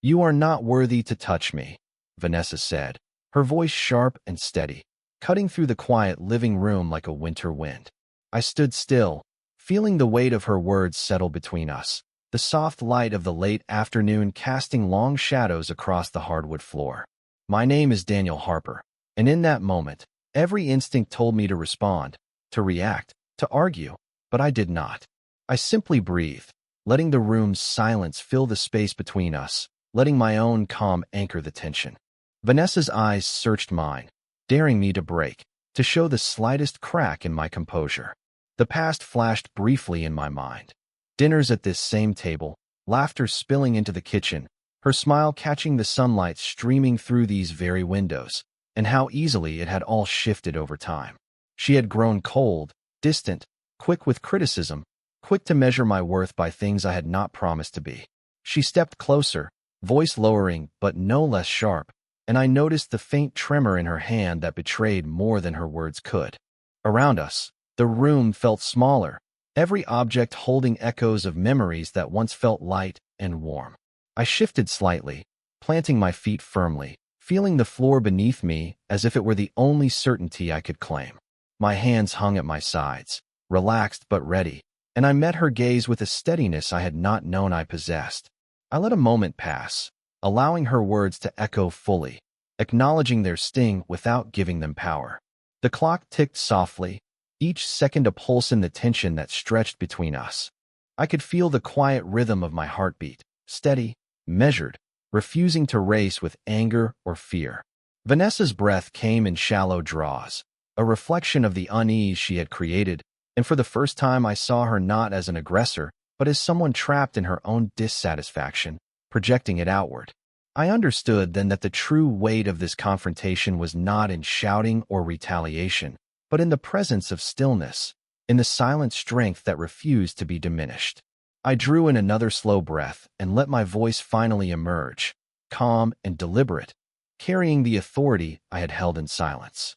"You are not worthy to touch me," Vanessa said, her voice sharp and steady, cutting through the quiet living room like a winter wind. I stood still, feeling the weight of her words settle between us, the soft light of the late afternoon casting long shadows across the hardwood floor. My name is Daniel Harper, and in that moment, every instinct told me to respond, to react, to argue, but I did not. I simply breathed, letting the room's silence fill the space between us, letting my own calm anchor the tension. Vanessa's eyes searched mine, daring me to break, to show the slightest crack in my composure. The past flashed briefly in my mind. Dinners at this same table, laughter spilling into the kitchen, her smile catching the sunlight streaming through these very windows, and how easily it had all shifted over time. She had grown cold, distant, quick with criticism, quick to measure my worth by things I had not promised to be. She stepped closer, voice lowering but no less sharp, and I noticed the faint tremor in her hand that betrayed more than her words could. Around us, the room felt smaller, every object holding echoes of memories that once felt light and warm. I shifted slightly, planting my feet firmly, feeling the floor beneath me as if it were the only certainty I could claim. My hands hung at my sides, relaxed but ready, and I met her gaze with a steadiness I had not known I possessed. I let a moment pass, allowing her words to echo fully, acknowledging their sting without giving them power. The clock ticked softly, each second a pulse in the tension that stretched between us. I could feel the quiet rhythm of my heartbeat, steady, measured, refusing to race with anger or fear. Vanessa's breath came in shallow draws, a reflection of the unease she had created, and for the first time I saw her not as an aggressor, but as someone trapped in her own dissatisfaction, projecting it outward. I understood then that the true weight of this confrontation was not in shouting or retaliation, but in the presence of stillness, in the silent strength that refused to be diminished. I drew in another slow breath and let my voice finally emerge, calm and deliberate, carrying the authority I had held in silence.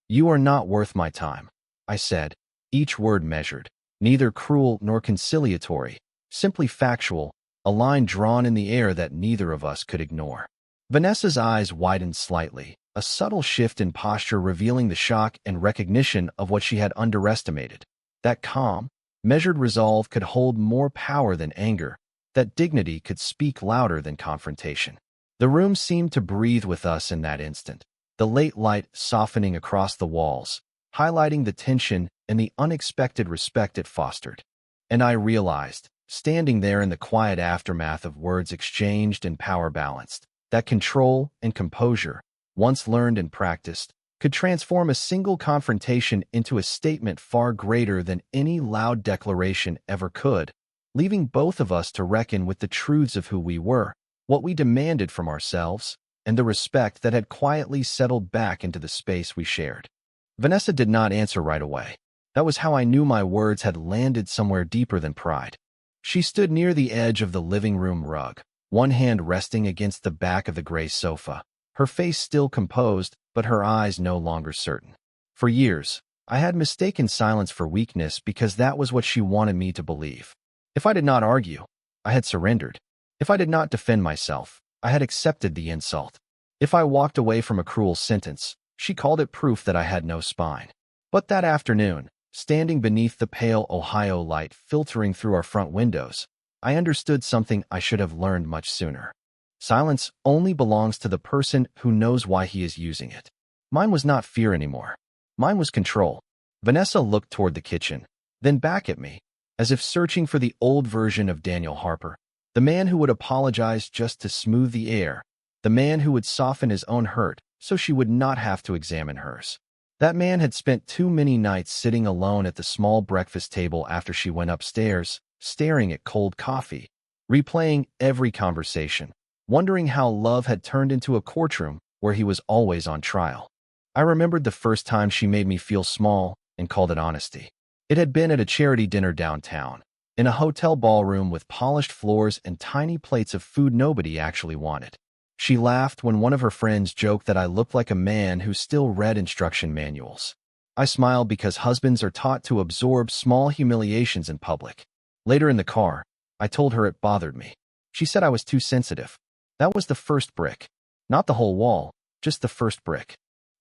"You are not worth my time," I said, each word measured, neither cruel nor conciliatory, simply factual, a line drawn in the air that neither of us could ignore. Vanessa's eyes widened slightly, a subtle shift in posture revealing the shock and recognition of what she had underestimated. That calm, measured resolve could hold more power than anger, that dignity could speak louder than confrontation. The room seemed to breathe with us in that instant, the late light softening across the walls, highlighting the tension and the unexpected respect it fostered. And I realized, standing there in the quiet aftermath of words exchanged and power balanced, that control and composure, once learned and practiced, could transform a single confrontation into a statement far greater than any loud declaration ever could, leaving both of us to reckon with the truths of who we were, what we demanded from ourselves, and the respect that had quietly settled back into the space we shared. Vanessa did not answer right away. That was how I knew my words had landed somewhere deeper than pride. She stood near the edge of the living room rug, one hand resting against the back of the gray sofa, her face still composed, but her eyes no longer certain. For years, I had mistaken silence for weakness because that was what she wanted me to believe. If I did not argue, I had surrendered. If I did not defend myself, I had accepted the insult. If I walked away from a cruel sentence, she called it proof that I had no spine. But that afternoon, standing beneath the pale Ohio light filtering through our front windows, I understood something I should have learned much sooner. Silence only belongs to the person who knows why he is using it. Mine was not fear anymore. Mine was control. Vanessa looked toward the kitchen, then back at me, as if searching for the old version of Daniel Harper, the man who would apologize just to smooth the air, the man who would soften his own hurt so she would not have to examine hers. That man had spent too many nights sitting alone at the small breakfast table after she went upstairs, staring at cold coffee, replaying every conversation, wondering how love had turned into a courtroom where he was always on trial. I remembered the first time she made me feel small and called it honesty. It had been at a charity dinner downtown, in a hotel ballroom with polished floors and tiny plates of food nobody actually wanted. She laughed when one of her friends joked that I looked like a man who still read instruction manuals. I smiled because husbands are taught to absorb small humiliations in public. Later in the car, I told her it bothered me. She said I was too sensitive, That was the first brick. Not the whole wall, just the first brick.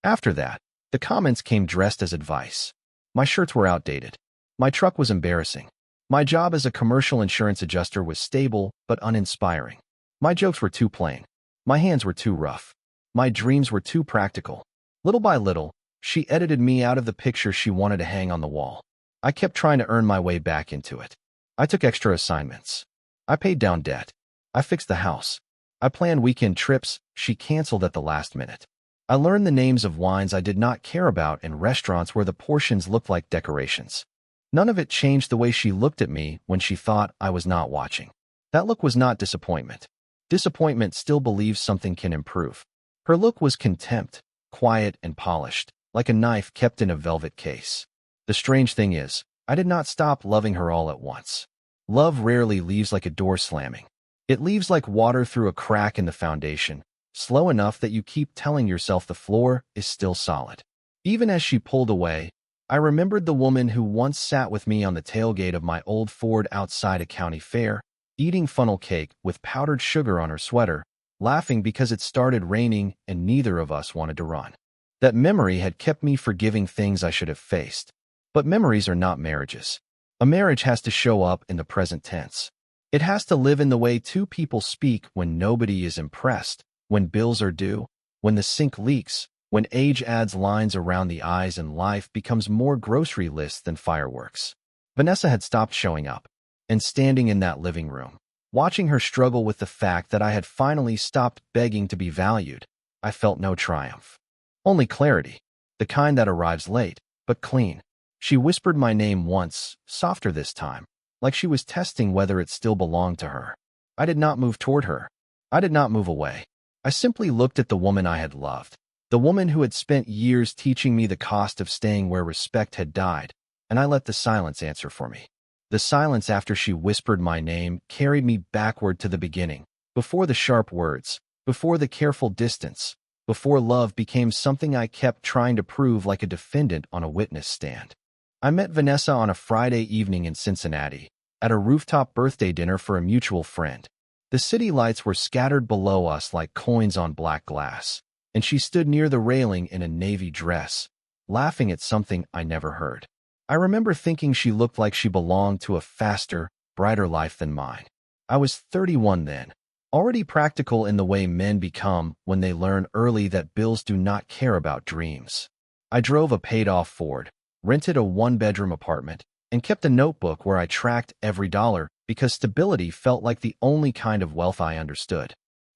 After that, the comments came dressed as advice. My shirts were outdated. My truck was embarrassing. My job as a commercial insurance adjuster was stable but uninspiring. My jokes were too plain. My hands were too rough. My dreams were too practical. Little by little, she edited me out of the picture she wanted to hang on the wall. I kept trying to earn my way back into it. I took extra assignments. I paid down debt. I fixed the house. I planned weekend trips she canceled at the last minute. I learned the names of wines I did not care about in restaurants where the portions looked like decorations. None of it changed the way she looked at me when she thought I was not watching. That look was not disappointment. Disappointment still believes something can improve. Her look was contempt, quiet and polished, like a knife kept in a velvet case. The strange thing is, I did not stop loving her all at once. Love rarely leaves like a door slamming. It leaves like water through a crack in the foundation, slow enough that you keep telling yourself the floor is still solid. Even as she pulled away, I remembered the woman who once sat with me on the tailgate of my old Ford outside a county fair, eating funnel cake with powdered sugar on her sweater, laughing because it started raining and neither of us wanted to run. That memory had kept me forgiving things I should have faced. But memories are not marriages. A marriage has to show up in the present tense. It has to live in the way two people speak when nobody is impressed, when bills are due, when the sink leaks, when age adds lines around the eyes and life becomes more grocery lists than fireworks. Vanessa had stopped showing up, and standing in that living room, watching her struggle with the fact that I had finally stopped begging to be valued, I felt no triumph. Only clarity, the kind that arrives late, but clean. She whispered my name once, softer this time, like she was testing whether it still belonged to her. I did not move toward her. I did not move away. I simply looked at the woman I had loved, the woman who had spent years teaching me the cost of staying where respect had died, and I let the silence answer for me. The silence after she whispered my name carried me backward to the beginning, before the sharp words, before the careful distance, before love became something I kept trying to prove like a defendant on a witness stand. I met Vanessa on a Friday evening in Cincinnati, at a rooftop birthday dinner for a mutual friend. The city lights were scattered below us like coins on black glass, and she stood near the railing in a navy dress, laughing at something I never heard. I remember thinking she looked like she belonged to a faster, brighter life than mine. I was 31 then, already practical in the way men become when they learn early that bills do not care about dreams. I drove a paid-off Ford, rented a one-bedroom apartment, and kept a notebook where I tracked every dollar because stability felt like the only kind of wealth I understood.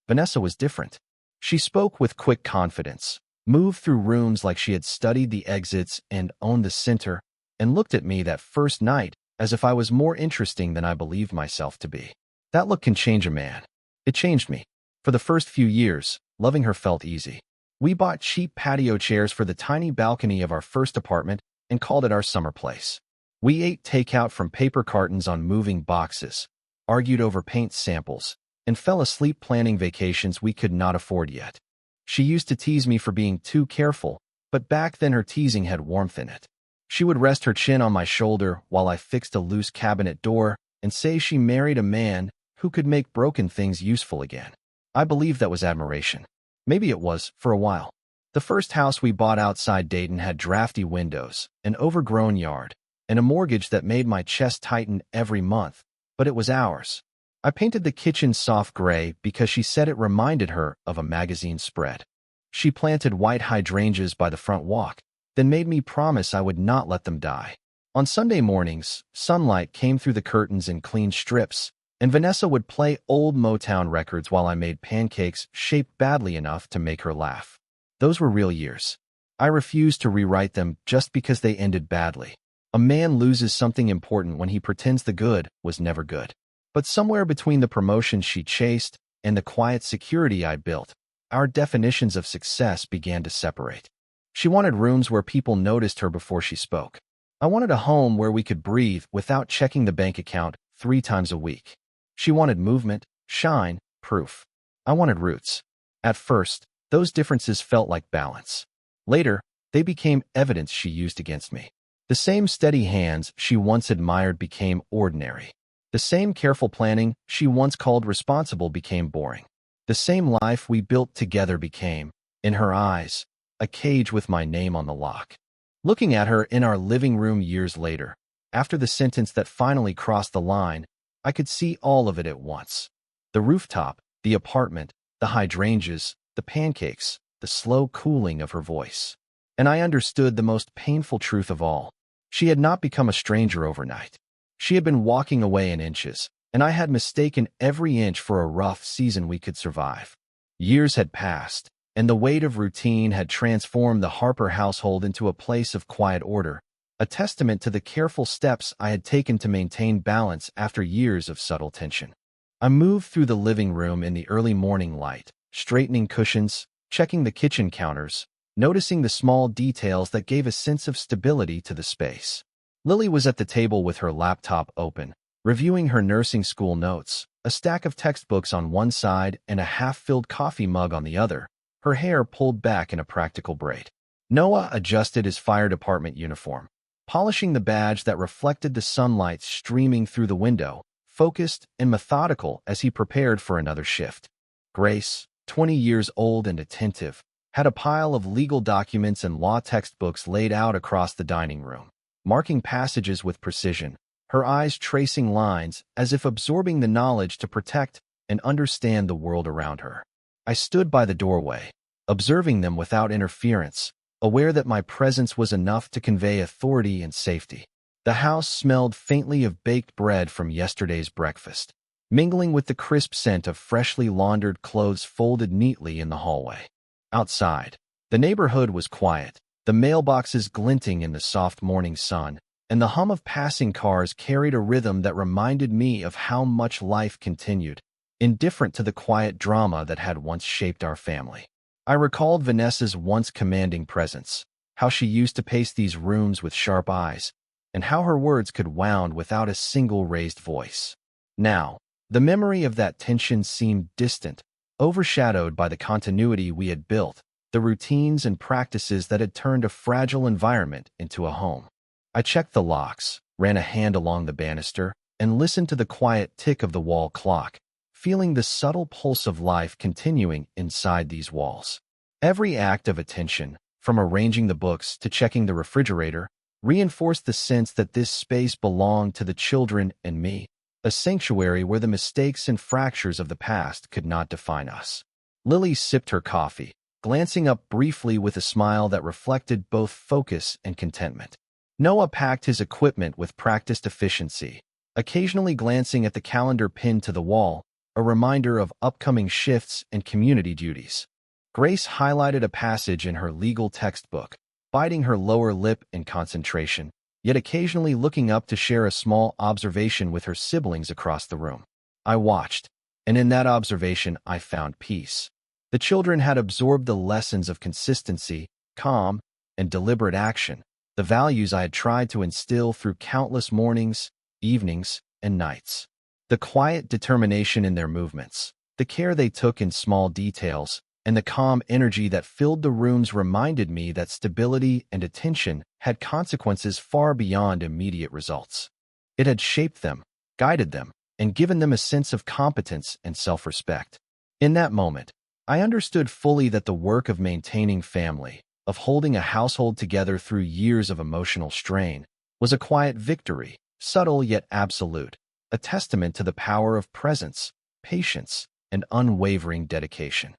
Vanessa was different. She spoke with quick confidence, moved through rooms like she had studied the exits and owned the center, and looked at me that first night as if I was more interesting than I believed myself to be. That look can change a man. It changed me. For the first few years, loving her felt easy. We bought cheap patio chairs for the tiny balcony of our first apartment and called it our summer place. We ate takeout from paper cartons on moving boxes, argued over paint samples, and fell asleep planning vacations we could not afford yet. She used to tease me for being too careful, but back then her teasing had warmth in it. She would rest her chin on my shoulder while I fixed a loose cabinet door and say she married a man who could make broken things useful again. I believed that was admiration. Maybe it was, for a while. The first house we bought outside Dayton had drafty windows, an overgrown yard, and a mortgage that made my chest tighten every month, but it was ours. I painted the kitchen soft gray because she said it reminded her of a magazine spread. She planted white hydrangeas by the front walk, then made me promise I would not let them die. On Sunday mornings, sunlight came through the curtains in clean strips, and Vanessa would play old Motown records while I made pancakes shaped badly enough to make her laugh. Those were real years. I refused to rewrite them just because they ended badly. A man loses something important when he pretends the good was never good. But somewhere between the promotions she chased and the quiet security I built, our definitions of success began to separate. She wanted rooms where people noticed her before she spoke. I wanted a home where we could breathe without checking the bank account 3 times a week. She wanted movement, shine, proof. I wanted roots. At first, those differences felt like balance. Later, they became evidence she used against me. The same steady hands she once admired became ordinary. The same careful planning she once called responsible became boring. The same life we built together became, in her eyes, a cage with my name on the lock. Looking at her in our living room years later, after the sentence that finally crossed the line, I could see all of it at once. The rooftop, the apartment, the hydrangeas, the pancakes, the slow cooling of her voice. And I understood the most painful truth of all. She had not become a stranger overnight. She had been walking away in inches, and I had mistaken every inch for a rough season we could survive. Years had passed, and the weight of routine had transformed the Harper household into a place of quiet order, a testament to the careful steps I had taken to maintain balance after years of subtle tension. I moved through the living room in the early morning light, straightening cushions, checking the kitchen counters, noticing the small details that gave a sense of stability to the space. Lily was at the table with her laptop open, reviewing her nursing school notes, a stack of textbooks on one side and a half-filled coffee mug on the other, her hair pulled back in a practical braid. Noah adjusted his fire department uniform, polishing the badge that reflected the sunlight streaming through the window, focused and methodical as he prepared for another shift. Grace, 20 years old and attentive, had a pile of legal documents and law textbooks laid out across the dining room, marking passages with precision, her eyes tracing lines as if absorbing the knowledge to protect and understand the world around her. I stood by the doorway, observing them without interference, aware that my presence was enough to convey authority and safety. The house smelled faintly of baked bread from yesterday's breakfast, mingling with the crisp scent of freshly laundered clothes folded neatly in the hallway. Outside, the neighborhood was quiet, the mailboxes glinting in the soft morning sun, and the hum of passing cars carried a rhythm that reminded me of how much life continued, indifferent to the quiet drama that had once shaped our family. I recalled Vanessa's once commanding presence, how she used to pace these rooms with sharp eyes, and how her words could wound without a single raised voice. Now, the memory of that tension seemed distant, overshadowed by the continuity we had built, the routines and practices that had turned a fragile environment into a home. I checked the locks, ran a hand along the banister, and listened to the quiet tick of the wall clock, feeling the subtle pulse of life continuing inside these walls. Every act of attention, from arranging the books to checking the refrigerator, reinforced the sense that this space belonged to the children and me, a sanctuary where the mistakes and fractures of the past could not define us. Lily sipped her coffee, glancing up briefly with a smile that reflected both focus and contentment. Noah packed his equipment with practiced efficiency, occasionally glancing at the calendar pinned to the wall, a reminder of upcoming shifts and community duties. Grace highlighted a passage in her legal textbook, biting her lower lip in concentration, yet occasionally looking up to share a small observation with her siblings across the room. I watched, and in that observation I found peace. The children had absorbed the lessons of consistency, calm, and deliberate action, the values I had tried to instill through countless mornings, evenings, and nights. The quiet determination in their movements, the care they took in small details, and the calm energy that filled the rooms reminded me that stability and attention had consequences far beyond immediate results. It had shaped them, guided them, and given them a sense of competence and self-respect. In that moment, I understood fully that the work of maintaining family, of holding a household together through years of emotional strain, was a quiet victory, subtle yet absolute, a testament to the power of presence, patience, and unwavering dedication.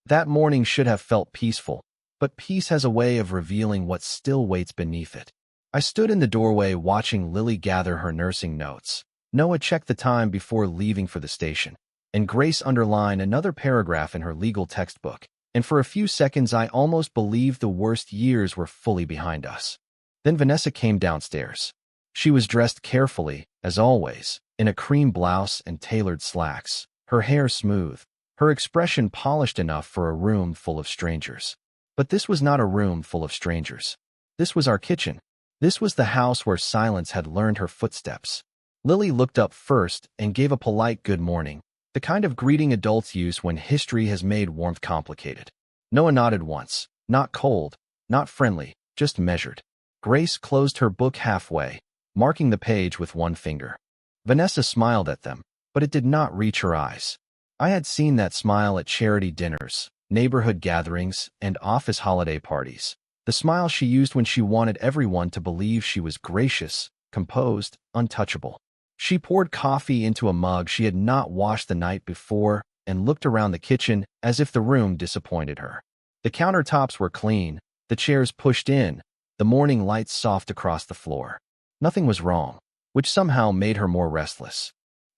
That morning should have felt peaceful, but peace has a way of revealing what still waits beneath it. I stood in the doorway watching Lily gather her nursing notes. Noah checked the time before leaving for the station, and Grace underlined another paragraph in her legal textbook, and for a few seconds I almost believed the worst years were fully behind us. Then Vanessa came downstairs. She was dressed carefully, as always, in a cream blouse and tailored slacks, her hair smooth, her expression polished enough for a room full of strangers. But this was not a room full of strangers. This was our kitchen. This was the house where silence had learned her footsteps. Lily looked up first and gave a polite good morning, the kind of greeting adults use when history has made warmth complicated. Noah nodded once, not cold, not friendly, just measured. Grace closed her book halfway, marking the page with one finger. Vanessa smiled at them, but it did not reach her eyes. I had seen that smile at charity dinners, neighborhood gatherings, and office holiday parties. The smile she used when she wanted everyone to believe she was gracious, composed, untouchable. She poured coffee into a mug she had not washed the night before and looked around the kitchen as if the room disappointed her. The countertops were clean, the chairs pushed in, the morning lights soft across the floor. Nothing was wrong, which somehow made her more restless.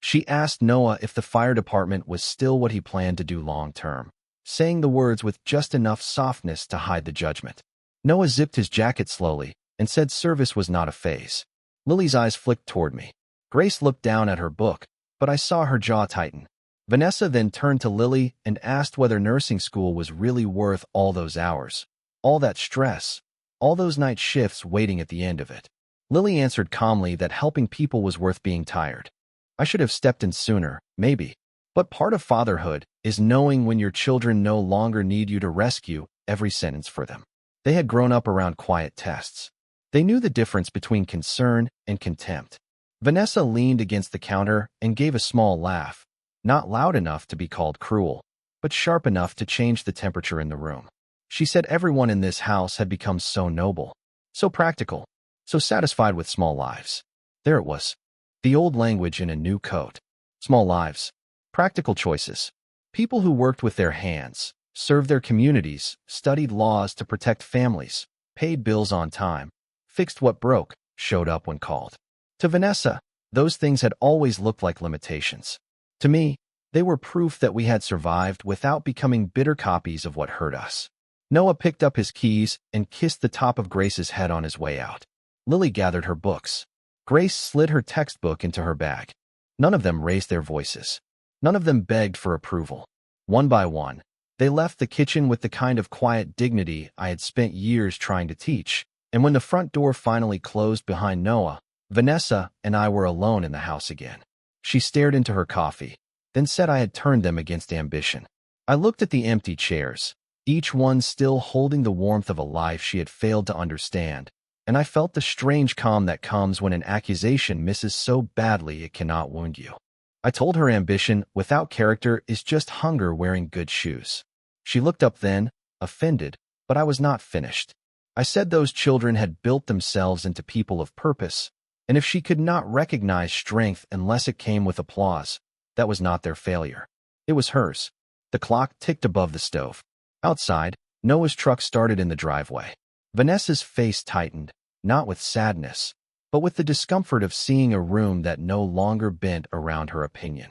She asked Noah if the fire department was still what he planned to do long-term, saying the words with just enough softness to hide the judgment. Noah zipped his jacket slowly and said service was not a phase. Lily's eyes flicked toward me. Grace looked down at her book, but I saw her jaw tighten. Vanessa then turned to Lily and asked whether nursing school was really worth all those hours, all that stress, all those night shifts waiting at the end of it. Lily answered calmly that helping people was worth being tired. I should have stepped in sooner, maybe. But part of fatherhood is knowing when your children no longer need you to rescue every sentence for them. They had grown up around quiet tests. They knew the difference between concern and contempt. Vanessa leaned against the counter and gave a small laugh, not loud enough to be called cruel, but sharp enough to change the temperature in the room. She said everyone in this house had become so noble, so practical, so satisfied with small lives. There it was. The old language in a new coat. Small lives. Practical choices. People who worked with their hands, served their communities, studied laws to protect families, paid bills on time, fixed what broke, showed up when called. To Vanessa, those things had always looked like limitations. To me, they were proof that we had survived without becoming bitter copies of what hurt us. Noah picked up his keys and kissed the top of Grace's head on his way out. Lily gathered her books. Grace slid her textbook into her bag. None of them raised their voices. None of them begged for approval. One by one, they left the kitchen with the kind of quiet dignity I had spent years trying to teach, and when the front door finally closed behind Noah, Vanessa and I were alone in the house again. She stared into her coffee, then said I had turned them against ambition. I looked at the empty chairs, each one still holding the warmth of a life she had failed to understand, and I felt the strange calm that comes when an accusation misses so badly it cannot wound you. I told her ambition without character is just hunger wearing good shoes. She looked up then, offended, but I was not finished. I said those children had built themselves into people of purpose, and if she could not recognize strength unless it came with applause, that was not their failure. It was hers. The clock ticked above the stove. Outside, Noah's truck started in the driveway. Vanessa's face tightened, not with sadness, but with the discomfort of seeing a room that no longer bent around her opinion.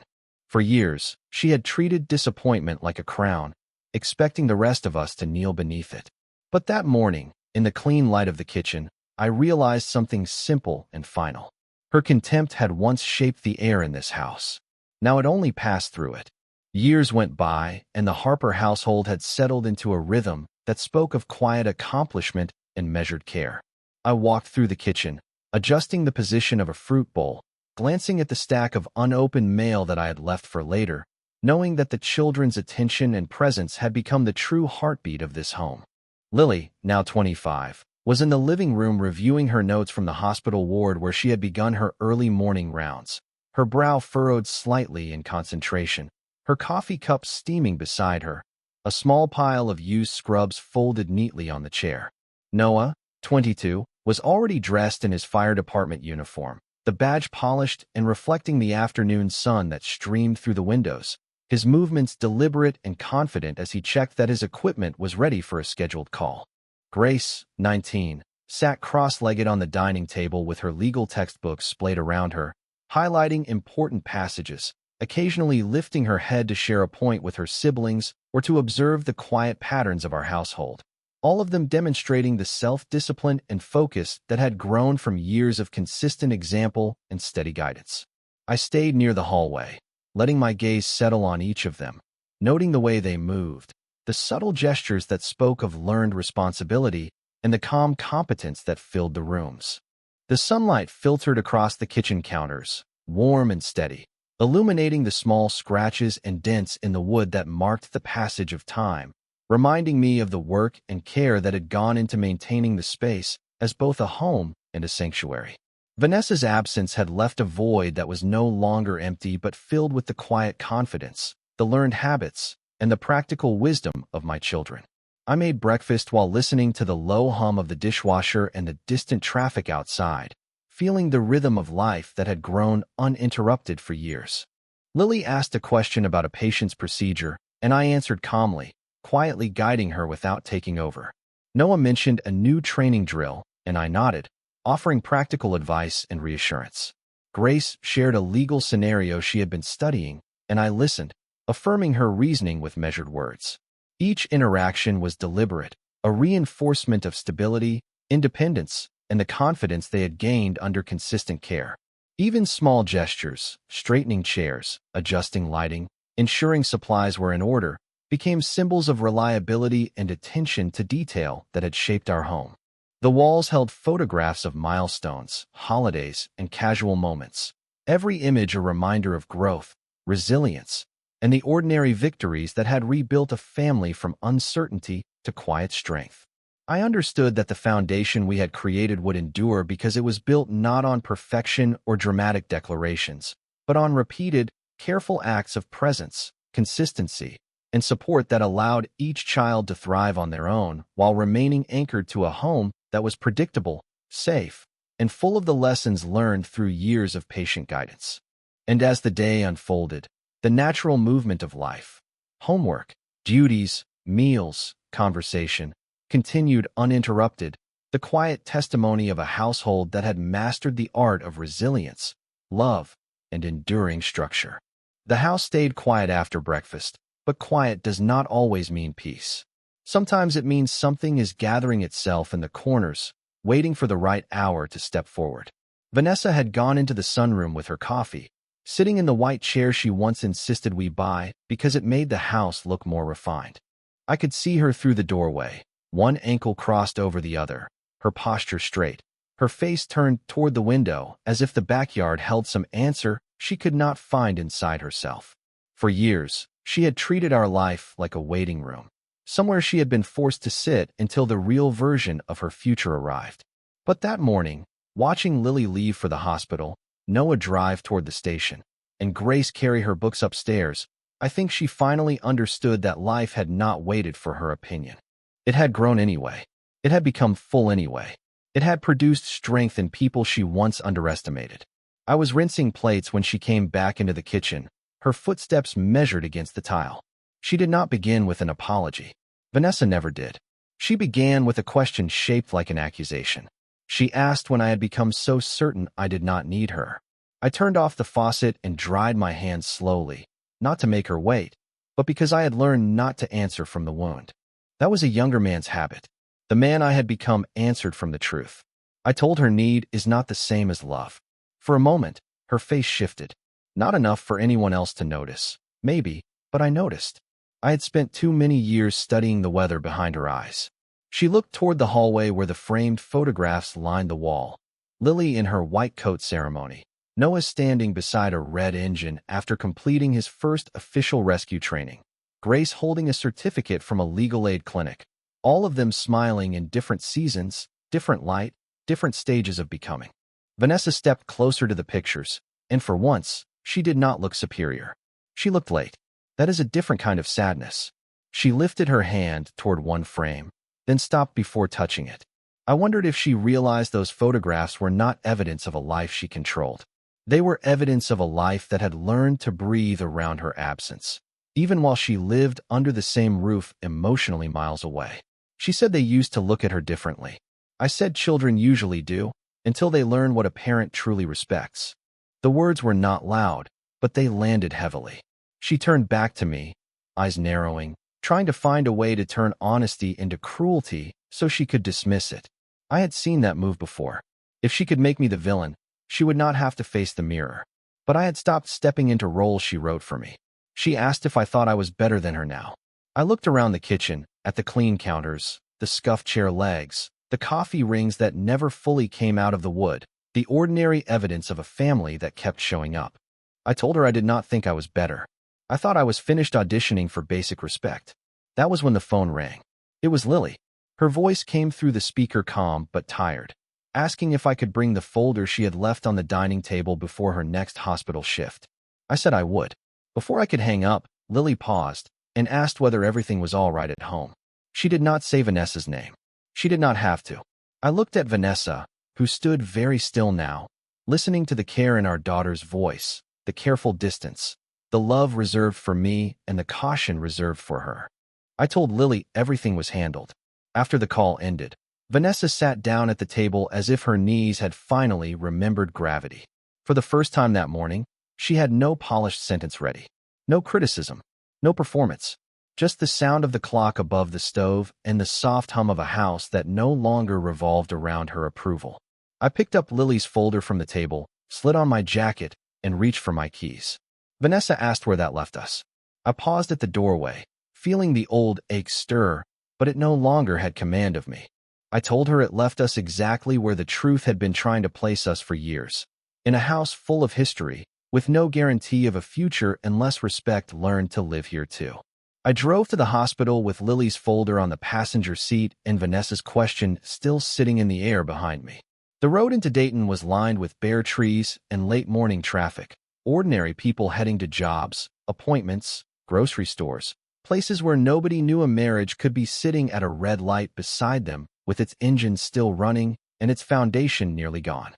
For years, she had treated disappointment like a crown, expecting the rest of us to kneel beneath it. But that morning, in the clean light of the kitchen, I realized something simple and final. Her contempt had once shaped the air in this house. Now it only passed through it. Years went by, and the Harper household had settled into a rhythm that spoke of quiet accomplishment and measured care. I walked through the kitchen, adjusting the position of a fruit bowl, glancing at the stack of unopened mail that I had left for later, knowing that the children's attention and presence had become the true heartbeat of this home. Lily, now 25, was in the living room reviewing her notes from the hospital ward where she had begun her early morning rounds, her brow furrowed slightly in concentration, her coffee cup steaming beside her, a small pile of used scrubs folded neatly on the chair. Noah, 22, was already dressed in his fire department uniform, the badge polished and reflecting the afternoon sun that streamed through the windows, his movements deliberate and confident as he checked that his equipment was ready for a scheduled call. Grace, 19, sat cross-legged on the dining table with her legal textbooks splayed around her, highlighting important passages, occasionally lifting her head to share a point with her siblings or to observe the quiet patterns of our household, all of them demonstrating the self-discipline and focus that had grown from years of consistent example and steady guidance. I stayed near the hallway, letting my gaze settle on each of them, noting the way they moved, the subtle gestures that spoke of learned responsibility, and the calm competence that filled the rooms. The sunlight filtered across the kitchen counters, warm and steady, illuminating the small scratches and dents in the wood that marked the passage of time, reminding me of the work and care that had gone into maintaining the space as both a home and a sanctuary. Vanessa's absence had left a void that was no longer empty but filled with the quiet confidence, the learned habits, and the practical wisdom of my children. I made breakfast while listening to the low hum of the dishwasher and the distant traffic outside, feeling the rhythm of life that had grown uninterrupted for years. Lily asked a question about a patient's procedure, and I answered calmly, quietly guiding her without taking over. Noah mentioned a new training drill, and I nodded, offering practical advice and reassurance. Grace shared a legal scenario she had been studying, and I listened, affirming her reasoning with measured words. Each interaction was deliberate, a reinforcement of stability, independence, and the confidence they had gained under consistent care. Even small gestures, straightening chairs, adjusting lighting, ensuring supplies were in order, became symbols of reliability and attention to detail that had shaped our home. The walls held photographs of milestones, holidays, and casual moments, every image a reminder of growth, resilience, and the ordinary victories that had rebuilt a family from uncertainty to quiet strength. I understood that the foundation we had created would endure because it was built not on perfection or dramatic declarations, but on repeated, careful acts of presence, consistency, and support that allowed each child to thrive on their own while remaining anchored to a home that was predictable, safe, and full of the lessons learned through years of patient guidance. And as the day unfolded, the natural movement of life, homework, duties, meals, conversation, continued uninterrupted, the quiet testimony of a household that had mastered the art of resilience, love, and enduring structure. The house stayed quiet after breakfast, but quiet does not always mean peace. Sometimes it means something is gathering itself in the corners, waiting for the right hour to step forward. Vanessa had gone into the sunroom with her coffee, sitting in the white chair she once insisted we buy because it made the house look more refined. I could see her through the doorway, one ankle crossed over the other, her posture straight, her face turned toward the window as if the backyard held some answer she could not find inside herself. For years, she had treated our life like a waiting room, somewhere she had been forced to sit until the real version of her future arrived. But that morning, watching Lily leave for the hospital, Noah drive toward the station, and Grace carry her books upstairs, I think she finally understood that life had not waited for her opinion. It had grown anyway. It had become full anyway. It had produced strength in people she once underestimated. I was rinsing plates when she came back into the kitchen, her footsteps measured against the tile. She did not begin with an apology. Vanessa never did. She began with a question shaped like an accusation. She asked when I had become so certain I did not need her. I turned off the faucet and dried my hands slowly, not to make her wait, but because I had learned not to answer from the wound. That was a younger man's habit. The man I had become answered from the truth. I told her need is not the same as love. For a moment, her face shifted. Not enough for anyone else to notice. Maybe, but I noticed. I had spent too many years studying the weather behind her eyes. She looked toward the hallway where the framed photographs lined the wall. Lily in her white coat ceremony. Noah standing beside a red engine after completing his first official rescue training. Grace holding a certificate from a legal aid clinic. All of them smiling in different seasons, different light, different stages of becoming. Vanessa stepped closer to the pictures, and for once, she did not look superior. She looked late. That is a different kind of sadness. She lifted her hand toward one frame, then stopped before touching it. I wondered if she realized those photographs were not evidence of a life she controlled. They were evidence of a life that had learned to breathe around her absence, even while she lived under the same roof emotionally miles away. She said they used to look at her differently. I said children usually do, until they learn what a parent truly respects. The words were not loud, but they landed heavily. She turned back to me, eyes narrowing, trying to find a way to turn honesty into cruelty so she could dismiss it. I had seen that move before. If she could make me the villain, she would not have to face the mirror. But I had stopped stepping into roles she wrote for me. She asked if I thought I was better than her now. I looked around the kitchen, at the clean counters, the scuffed chair legs, the coffee rings that never fully came out of the wood, the ordinary evidence of a family that kept showing up. I told her I did not think I was better. I thought I was finished auditioning for basic respect. That was when the phone rang. It was Lily. Her voice came through the speaker calm but tired, asking if I could bring the folder she had left on the dining table before her next hospital shift. I said I would. Before I could hang up, Lily paused and asked whether everything was all right at home. She did not say Vanessa's name. She did not have to. I looked at Vanessa, who stood very still now, listening to the care in our daughter's voice, the careful distance, the love reserved for me and the caution reserved for her. I told Lily everything was handled. After the call ended, Vanessa sat down at the table as if her knees had finally remembered gravity. For the first time that morning, she had no polished sentence ready. No criticism, no performance, just the sound of the clock above the stove and the soft hum of a house that no longer revolved around her approval. I picked up Lily's folder from the table, slid on my jacket, and reached for my keys. Vanessa asked where that left us. I paused at the doorway, feeling the old ache stir, but it no longer had command of me. I told her it left us exactly where the truth had been trying to place us for years. In a house full of history, with no guarantee of a future unless respect learned to live here too. I drove to the hospital with Lily's folder on the passenger seat and Vanessa's question still sitting in the air behind me. The road into Dayton was lined with bare trees and late morning traffic, ordinary people heading to jobs, appointments, grocery stores, places where nobody knew a marriage could be sitting at a red light beside them with its engine still running and its foundation nearly gone.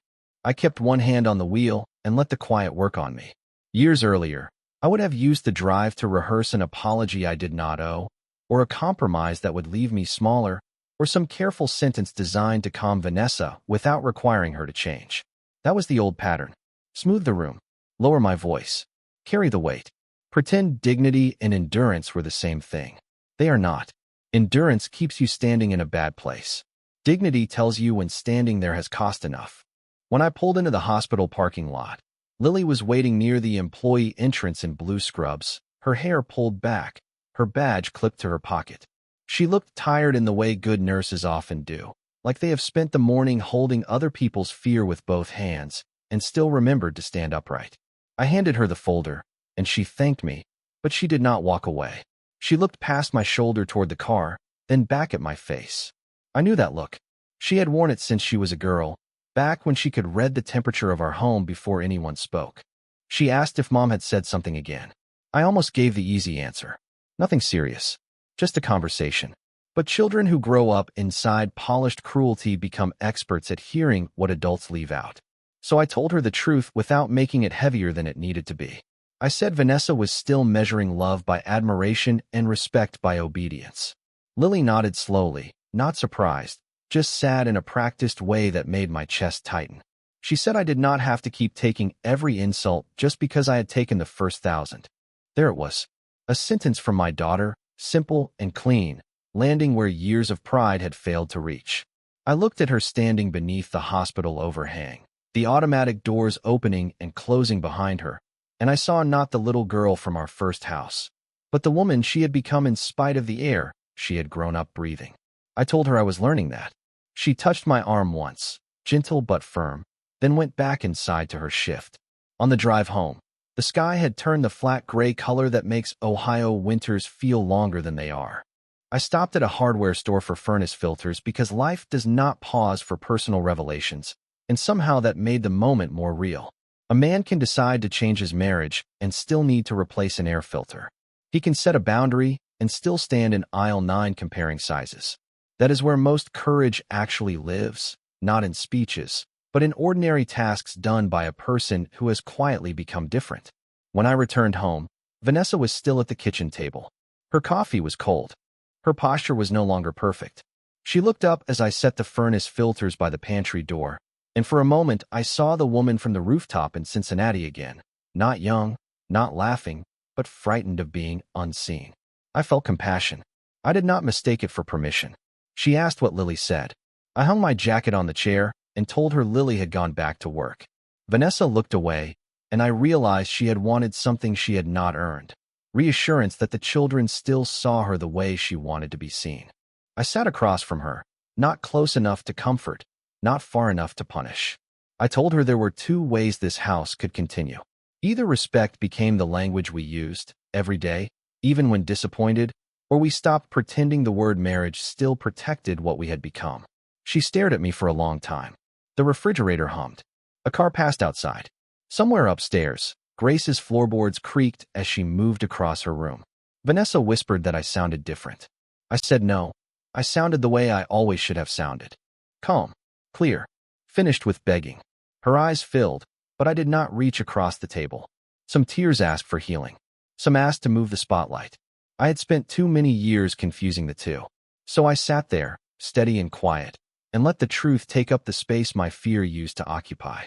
I kept one hand on the wheel and let the quiet work on me. Years earlier, I would have used the drive to rehearse an apology I did not owe, or a compromise that would leave me smaller, or some careful sentence designed to calm Vanessa without requiring her to change. That was the old pattern. Smooth the room, lower my voice, carry the weight, pretend dignity and endurance were the same thing. They are not. Endurance keeps you standing in a bad place. Dignity tells you when standing there has cost enough. When I pulled into the hospital parking lot, Lily was waiting near the employee entrance in blue scrubs, her hair pulled back, her badge clipped to her pocket. She looked tired in the way good nurses often do, like they have spent the morning holding other people's fear with both hands and still remembered to stand upright. I handed her the folder, and she thanked me, but she did not walk away. She looked past my shoulder toward the car, then back at my face. I knew that look. She had worn it since she was a girl, back when she could read the temperature of our home before anyone spoke. She asked if Mom had said something again. I almost gave the easy answer. Nothing serious. Just a conversation. But children who grow up inside polished cruelty become experts at hearing what adults leave out. So I told her the truth without making it heavier than it needed to be. I said Vanessa was still measuring love by admiration and respect by obedience. Lily nodded slowly, not surprised, just sad in a practiced way that made my chest tighten. She said I did not have to keep taking every insult just because I had taken the first 1,000. There it was. A sentence from my daughter, simple and clean, landing where years of pride had failed to reach. I looked at her standing beneath the hospital overhang, the automatic doors opening and closing behind her, and I saw not the little girl from our first house, but the woman she had become in spite of the air she had grown up breathing. I told her I was learning that. She touched my arm once, gentle but firm, then went back inside to her shift. On the drive home, the sky had turned the flat gray color that makes Ohio winters feel longer than they are. I stopped at a hardware store for furnace filters because life does not pause for personal revelations, and somehow that made the moment more real. A man can decide to change his marriage and still need to replace an air filter. He can set a boundary and still stand in aisle 9 comparing sizes. That is where most courage actually lives, not in speeches, but in ordinary tasks done by a person who has quietly become different. When I returned home, Vanessa was still at the kitchen table. Her coffee was cold. Her posture was no longer perfect. She looked up as I set the furnace filters by the pantry door, and for a moment I saw the woman from the rooftop in Cincinnati again, not young, not laughing, but frightened of being unseen. I felt compassion. I did not mistake it for permission. She asked what Lily said. I hung my jacket on the chair and told her Lily had gone back to work. Vanessa looked away, and I realized she had wanted something she had not earned, reassurance that the children still saw her the way she wanted to be seen. I sat across from her, not close enough to comfort, not far enough to punish. I told her there were 2 ways this house could continue. Either respect became the language we used, every day, even when disappointed, or we stopped pretending the word marriage still protected what we had become. She stared at me for a long time. The refrigerator hummed. A car passed outside. Somewhere upstairs, Grace's floorboards creaked as she moved across her room. Vanessa whispered that I sounded different. I said no. I sounded the way I always should have sounded. Calm, clear, finished with begging. Her eyes filled, but I did not reach across the table. Some tears asked for healing. Some asked to move the spotlight. I had spent too many years confusing the two. So I sat there, steady and quiet, and let the truth take up the space my fear used to occupy.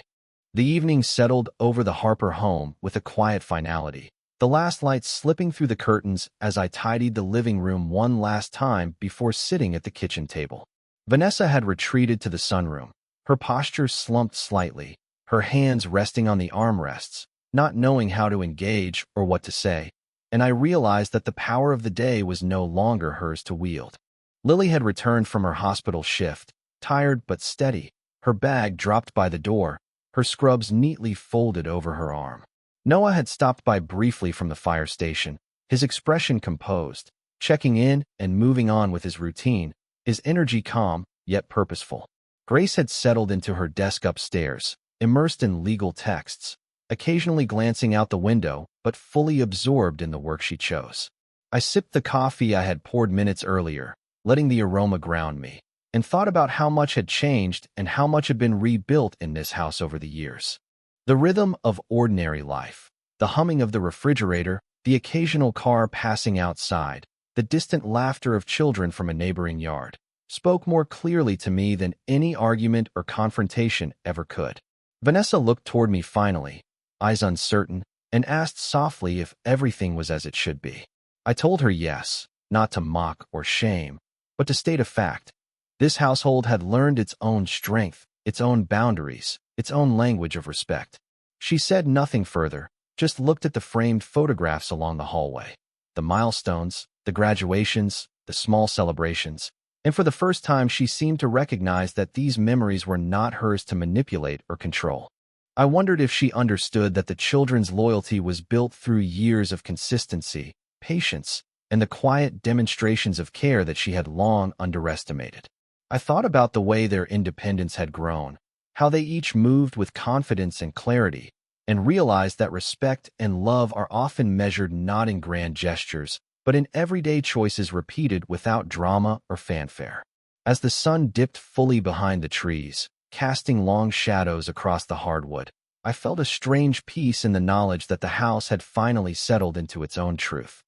The evening settled over the Harper home with a quiet finality, the last light slipping through the curtains as I tidied the living room one last time before sitting at the kitchen table. Vanessa had retreated to the sunroom, her posture slumped slightly, her hands resting on the armrests, not knowing how to engage or what to say, and I realized that the power of the day was no longer hers to wield. Lily had returned from her hospital shift, tired but steady, her bag dropped by the door, her scrubs neatly folded over her arm. Noah had stopped by briefly from the fire station, his expression composed, checking in and moving on with his routine, his energy calm yet purposeful. Grace had settled into her desk upstairs, immersed in legal texts, occasionally glancing out the window but fully absorbed in the work she chose. I sipped the coffee I had poured minutes earlier, letting the aroma ground me, and thought about how much had changed and how much had been rebuilt in this house over the years. The rhythm of ordinary life, the humming of the refrigerator, the occasional car passing outside, the distant laughter of children from a neighboring yard, spoke more clearly to me than any argument or confrontation ever could. Vanessa looked toward me finally, eyes uncertain, and asked softly if everything was as it should be. I told her yes, not to mock or shame, but to state a fact. This household had learned its own strength, its own boundaries, its own language of respect. She said nothing further, just looked at the framed photographs along the hallway. The milestones, the graduations, the small celebrations, and for the first time she seemed to recognize that these memories were not hers to manipulate or control. I wondered if she understood that the children's loyalty was built through years of consistency, patience, and the quiet demonstrations of care that she had long underestimated. I thought about the way their independence had grown, how they each moved with confidence and clarity, and realized that respect and love are often measured not in grand gestures, but in everyday choices repeated without drama or fanfare. As the sun dipped fully behind the trees, casting long shadows across the hardwood, I felt a strange peace in the knowledge that the house had finally settled into its own truth.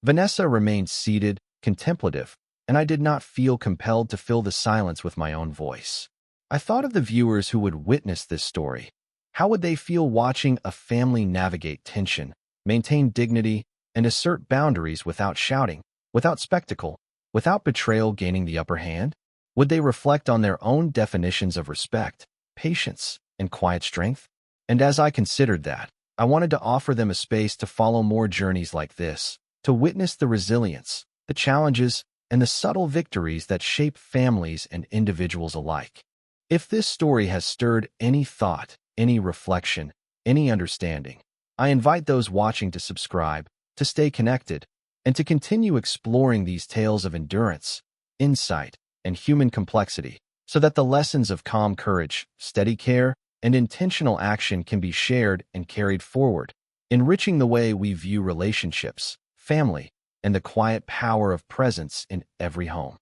Vanessa remained seated, contemplative, and I did not feel compelled to fill the silence with my own voice. I thought of the viewers who would witness this story. How would they feel watching a family navigate tension, maintain dignity, and assert boundaries without shouting, without spectacle, without betrayal gaining the upper hand? Would they reflect on their own definitions of respect, patience, and quiet strength? And as I considered that, I wanted to offer them a space to follow more journeys like this, to witness the resilience, the challenges, and the subtle victories that shape families and individuals alike. If this story has stirred any thought, any reflection, any understanding, I invite those watching to subscribe, to stay connected, and to continue exploring these tales of endurance, insight, and human complexity, so that the lessons of calm courage, steady care, and intentional action can be shared and carried forward, enriching the way we view relationships, family, and the quiet power of presence in every home.